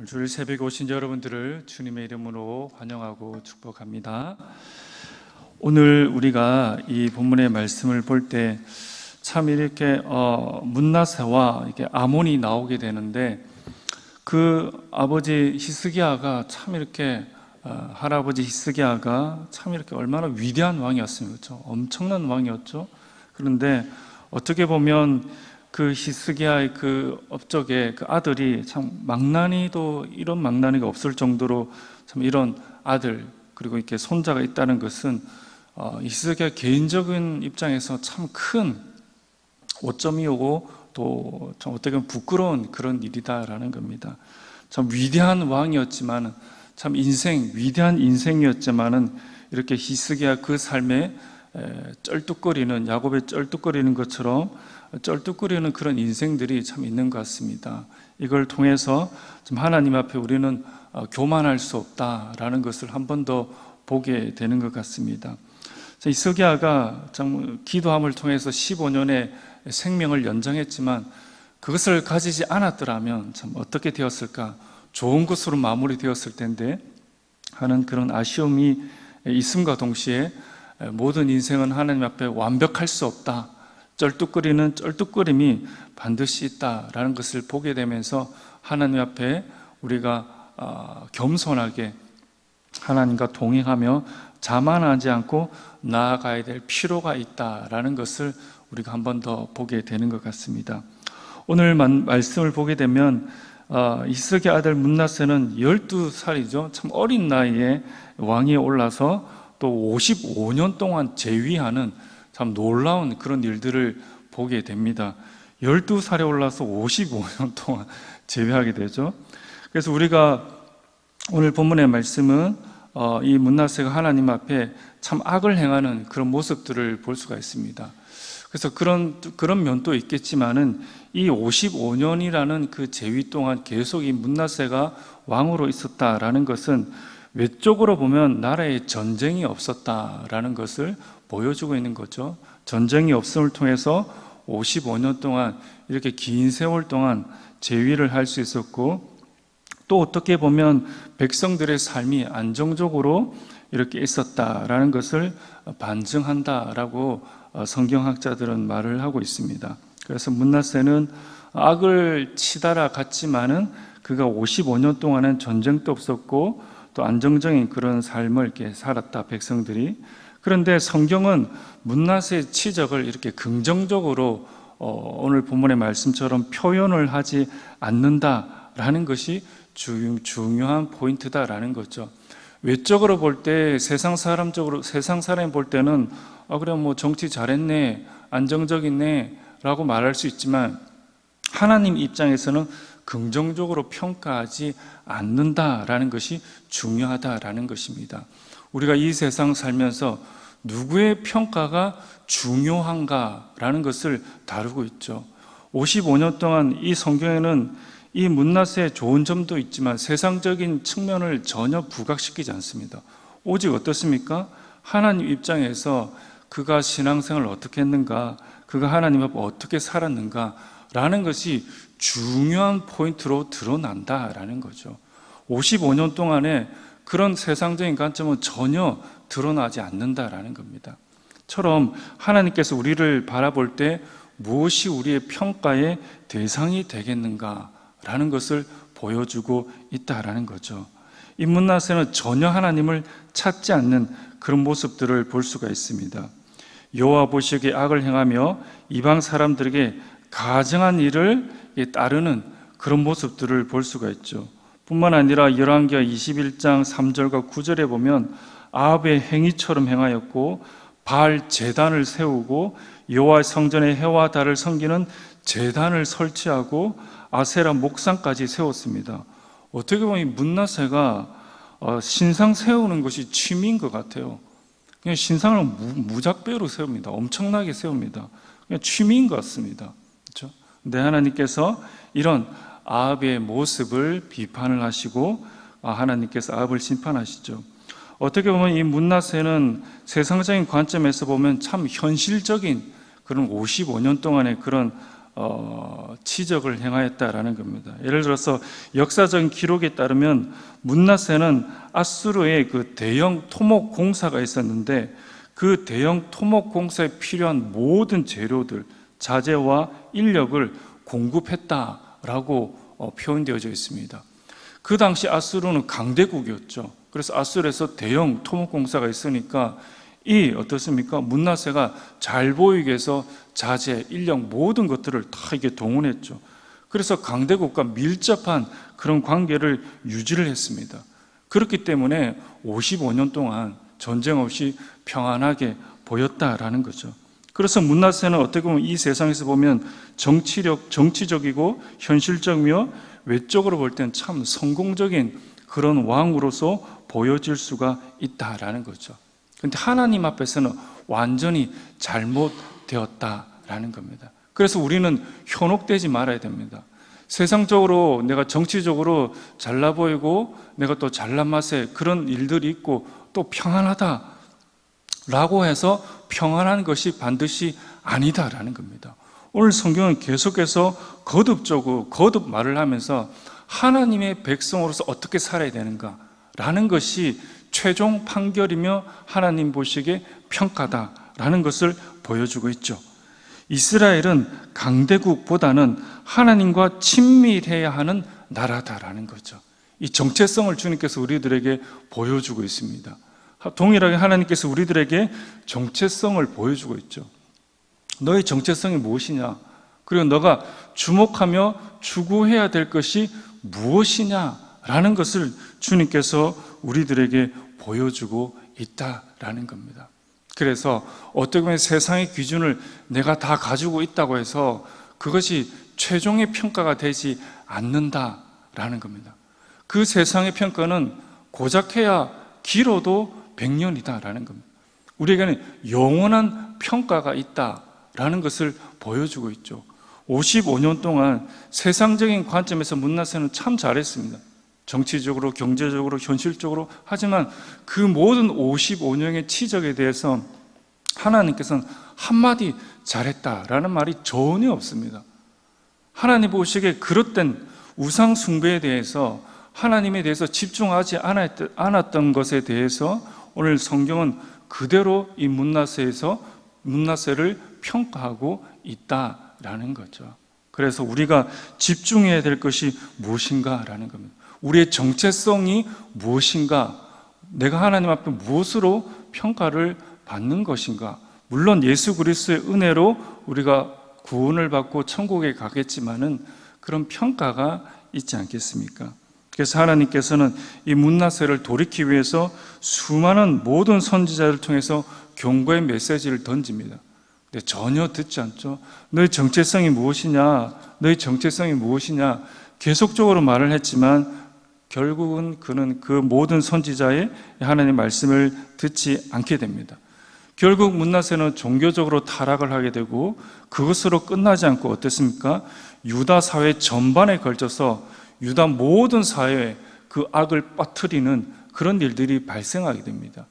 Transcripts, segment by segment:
주일 새벽에 오신 여러분들을 주님의 이름으로 환영하고 축복합니다. 오늘 우리가 이 본문의 말씀을 볼 때 참 이렇게 문나세와 이렇게 아몬이 나오게 되는데, 그 아버지 히스기야가 참 이렇게 할아버지 히스기야가 참 이렇게 얼마나 위대한 왕이었습니까? 그렇죠? 엄청난 왕이었죠. 그런데 어떻게 보면 그 히스기야의 그 업적에 그 아들이 참 망나니도 이런 망나니가 없을 정도로 참 이런 아들 그리고 이렇게 손자가 있다는 것은 히스기야 개인적인 입장에서 참 큰 오점이오고 또 참 어떻게 보면 부끄러운 그런 일이다라는 겁니다. 참 위대한 왕이었지만, 참 위대한 인생이었지만은 이렇게 히스기야 그 삶에 쩔뚝거리는, 야곱의 쩔뚝거리는 것처럼 쩔뚝거리는 그런 인생들이 참 있는 것 같습니다. 이걸 통해서 좀 하나님 앞에 우리는 교만할 수 없다라는 것을 한 번 더 보게 되는 것 같습니다. 히스기야가 참 기도함을 통해서 15년의 생명을 연장했지만 그것을 가지지 않았더라면 참 어떻게 되었을까? 좋은 것으로 마무리되었을 텐데 하는 그런 아쉬움이 있음과 동시에 모든 인생은 하나님 앞에 완벽할 수 없다, 쩔뚝거리는 쩔뚝거림이 반드시 있다라는 것을 보게 되면서 하나님 앞에 우리가 겸손하게 하나님과 동행하며 자만하지 않고 나아가야 될 필요가 있다라는 것을 우리가 한 번 더 보게 되는 것 같습니다. 오늘 말씀을 보게 되면 히스기야 아들 문나세는 12살이죠. 참 어린 나이에 왕위에 올라서 또 55년 동안 재위하는 참 놀라운 그런 일들을 보게 됩니다. 12살에 올라서 55년 동안 재위하게 되죠. 그래서 우리가 오늘 본문의 말씀은 이 문나세가 하나님 앞에 참 악을 행하는 그런 모습들을 볼 수가 있습니다. 그래서 그런 면도 있겠지만은 이 55년이라는 그 재위 동안 계속 이 문나세가 왕으로 있었다라는 것은 외적으로 보면 나라에 전쟁이 없었다라는 것을 보여주고 있는 거죠. 전쟁이 없음을 통해서 55년 동안 이렇게 긴 세월 동안 재위를 할 수 있었고, 또 어떻게 보면 백성들의 삶이 안정적으로 이렇게 있었다라는 것을 반증한다라고 성경학자들은 말을 하고 있습니다. 그래서 문나세는 악을 치달아 갔지만은 그가 55년 동안은 전쟁도 없었고 또 안정적인 그런 삶을 이렇게 살았다, 백성들이. 그런데 성경은 문나세의 치적을 이렇게 긍정적으로 오늘 본문의 말씀처럼 표현을 하지 않는다라는 것이 중요한 포인트다라는 거죠. 외적으로 볼 때 세상 사람이 볼 때는 그래 뭐 정치 잘했네, 안정적이네 라고 말할 수 있지만 하나님 입장에서는 긍정적으로 평가하지 않는다라는 것이 중요하다라는 것입니다. 우리가 이 세상 살면서 누구의 평가가 중요한가라는 것을 다루고 있죠. 55년 동안 이 성경에는 이 문나세의 좋은 점도 있지만 세상적인 측면을 전혀 부각시키지 않습니다. 오직 어떻습니까? 하나님 입장에서 그가 신앙생활을 어떻게 했는가, 그가 하나님 앞에 어떻게 살았는가 라는 것이 중요한 포인트로 드러난다라는 거죠. 55년 동안에 그런 세상적인 관점은 전혀 드러나지 않는다라는 겁니다. 처럼 하나님께서 우리를 바라볼 때 무엇이 우리의 평가의 대상이 되겠는가 라는 것을 보여주고 있다라는 거죠. 이 문나세는 전혀 하나님을 찾지 않는 그런 모습들을 볼 수가 있습니다. 여호와 보시기에 악을 행하며 이방 사람들에게 가증한 일을 따르는 그런 모습들을 볼 수가 있죠. 뿐만 아니라 열왕기하 21장 3절과 9절에 보면 아합의 행위처럼 행하였고 바알 제단을 세우고 여호와의 성전에 해와 달을 섬기는 제단을 설치하고 아세라 목상까지 세웠습니다. 어떻게 보면 이 문나세가 신상 세우는 것이 취미인 것 같아요. 그냥 신상을 무작배로 세웁니다. 엄청나게 세웁니다. 그냥 취미인 것 같습니다. 그렇죠? 근데 하나님께서 이런 아합의 모습을 비판을 하시고 하나님께서 아합을 심판하시죠. 어떻게 보면 이 문나세는 세상적인 관점에서 보면 참 현실적인 그런 55년 동안의 그런 치적을 행하였다라는 겁니다. 예를 들어서 역사적인 기록에 따르면 문나세는 아수르의 그 대형 토목 공사가 있었는데 그 대형 토목 공사에 필요한 모든 재료들, 자재와 인력을 공급했다라고 표현되어져 있습니다. 그 당시 아수르는 강대국이었죠. 그래서 아수르에서 대형 토목 공사가 있으니까 어떻습니까? 문나세가 잘 보이게 해서 자재, 인력 모든 것들을 다 이게 동원했죠. 그래서 강대국과 밀접한 그런 관계를 유지를 했습니다. 그렇기 때문에 55년 동안 전쟁 없이 평안하게 보였다라는 거죠. 그래서 문나세는 어떻게 보면 이 세상에서 보면 정치적이고 현실적이며 외적으로 볼 때는 참 성공적인 그런 왕으로서 보여질 수가 있다라는 거죠. 그런데 하나님 앞에서는 완전히 잘못되었다라는 겁니다. 그래서 우리는 현혹되지 말아야 됩니다. 세상적으로 내가 정치적으로 잘나 보이고 내가 또 잘난 맛에 그런 일들이 있고 또 평안하다라고 해서 평안한 것이 반드시 아니다라는 겁니다. 오늘 성경은 계속해서 거듭 말을 하면서 하나님의 백성으로서 어떻게 살아야 되는가라는 것이 최종 판결이며 하나님 보시기에 평가다라는 것을 보여주고 있죠. 이스라엘은 강대국보다는 하나님과 친밀해야 하는 나라다라는 거죠. 이 정체성을 주님께서 우리들에게 보여주고 있습니다. 동일하게 하나님께서 우리들에게 정체성을 보여주고 있죠. 너의 정체성이 무엇이냐? 그리고 너가 주목하며 추구해야 될 것이 무엇이냐라는 것을 주님께서 우리들에게 보여주고 있다라는 겁니다. 그래서 어떻게 보면 세상의 기준을 내가 다 가지고 있다고 해서 그것이 최종의 평가가 되지 않는다라는 겁니다. 그 세상의 평가는 고작해야 길어도 100년이다라는 겁니다. 우리에게는 영원한 평가가 있다라는 것을 보여주고 있죠. 55년 동안 세상적인 관점에서 문나세는 참 잘했습니다. 정치적으로, 경제적으로, 현실적으로. 하지만 그 모든 55년의 치적에 대해서 하나님께서는 한마디 잘했다라는 말이 전혀 없습니다. 하나님 보시기에 그릇된 우상 숭배에 대해서, 하나님에 대해서 집중하지 않았던 것에 대해서 오늘 성경은 그대로 이 문나세를 평가하고 있다라는 거죠. 그래서 우리가 집중해야 될 것이 무엇인가라는 겁니다. 우리의 정체성이 무엇인가? 내가 하나님 앞에 무엇으로 평가를 받는 것인가? 물론 예수 그리스도의 은혜로 우리가 구원을 받고 천국에 가겠지만은 그런 평가가 있지 않겠습니까? 그래서 하나님께서는 이 문나세를 돌이키기 위해서 수많은 모든 선지자를 통해서 경고의 메시지를 던집니다. 근데 전혀 듣지 않죠. 너의 정체성이 무엇이냐? 너의 정체성이 무엇이냐? 계속적으로 말을 했지만 결국은 그는 그 모든 선지자의 하나님의 말씀을 듣지 않게 됩니다. 결국 문나세는 종교적으로 타락을 하게 되고 그것으로 끝나지 않고 어땠습니까? 유다 사회 전반에 걸쳐서 유다 모든 사회에 그 악을 빠뜨리는 그런 일들이 발생하게 됩니다.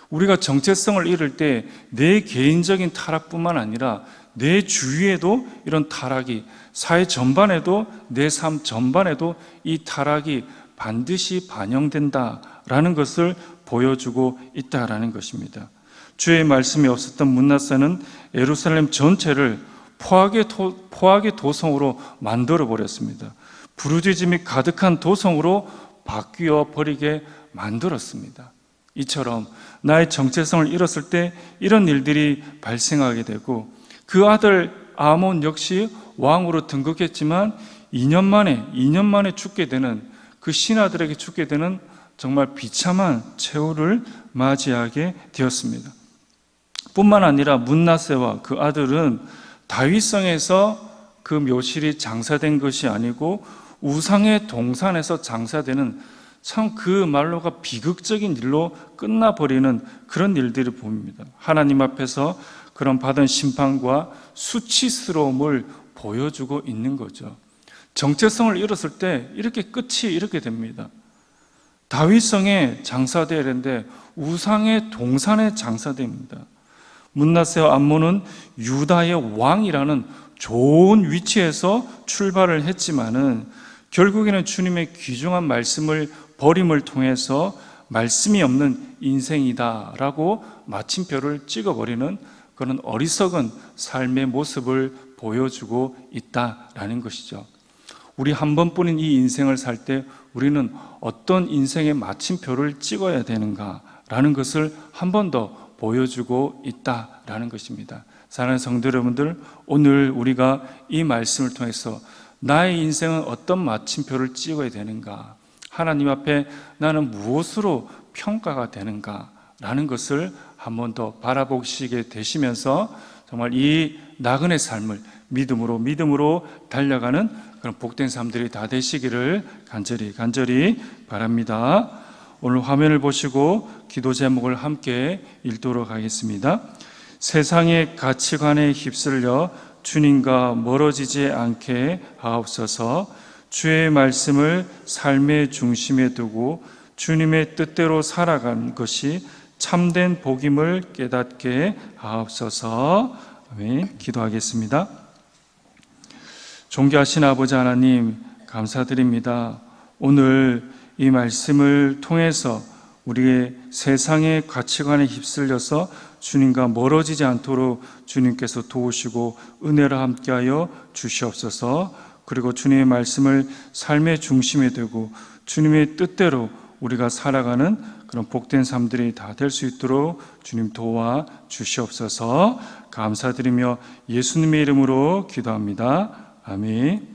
우리가 정체성을 잃을 때 내 개인적인 타락뿐만 아니라 내 주위에도 이런 타락이, 사회 전반에도, 내 삶 전반에도 이 타락이 반드시 반영된다라는 것을 보여주고 있다라는 것입니다. 주의 말씀이 없었던 문나세는 예루살렘 전체를 포악의 도성으로 만들어 버렸습니다. 부르짖음이 가득한 도성으로 바뀌어 버리게 만들었습니다. 이처럼 나의 정체성을 잃었을 때 이런 일들이 발생하게 되고, 그 아들 아몬 역시 왕으로 등극했지만 2년 만에 죽게 되는, 그 신하들에게 죽게 되는 정말 비참한 최후를 맞이하게 되었습니다. 뿐만 아니라 문나세와 그 아들은 다윗성에서 그 묘실이 장사된 것이 아니고 우상의 동산에서 장사되는, 참 그 말로가 비극적인 일로 끝나버리는 그런 일들을 봅니다. 하나님 앞에서 그런 받은 심판과 수치스러움을 보여주고 있는 거죠. 정체성을 잃었을 때 이렇게 끝이 이렇게 됩니다. 다윗성에 장사되어야 되는데 우상의 동산에 장사됩니다. 문나세와 암몬은 유다의 왕이라는 좋은 위치에서 출발을 했지만은 결국에는 주님의 귀중한 말씀을 버림을 통해서 말씀이 없는 인생이다라고 마침표를 찍어버리는 그런 어리석은 삶의 모습을 보여주고 있다라는 것이죠. 우리 한 번뿐인 이 인생을 살 때 우리는 어떤 인생의 마침표를 찍어야 되는가라는 것을 한 번 더 보여주고 있다라는 것입니다. 사랑하는 성도 여러분들, 오늘 우리가 이 말씀을 통해서 나의 인생은 어떤 마침표를 찍어야 되는가, 하나님 앞에 나는 무엇으로 평가가 되는가라는 것을 한 번 더 바라보시게 되시면서 정말 이 나그네 삶을 믿음으로 달려가는 그런 복된 삶들이 다 되시기를 간절히 바랍니다. 오늘 화면을 보시고 기도 제목을 함께 읽도록 하겠습니다. 세상의 가치관에 휩쓸려 주님과 멀어지지 않게 하옵소서. 주의 말씀을 삶의 중심에 두고 주님의 뜻대로 살아간 것이 참된 복임을 깨닫게 하옵소서. 아멘. 기도하겠습니다. 존귀하신 아버지 하나님, 감사드립니다. 오늘 이 말씀을 통해서 우리의 세상의 가치관에 휩쓸려서 주님과 멀어지지 않도록 주님께서 도우시고 은혜를 함께하여 주시옵소서. 그리고 주님의 말씀을 삶의 중심에 두고 주님의 뜻대로 우리가 살아가는 그런 복된 삶들이 다 될 수 있도록 주님 도와 주시옵소서. 감사드리며 예수님의 이름으로 기도합니다. 아멘.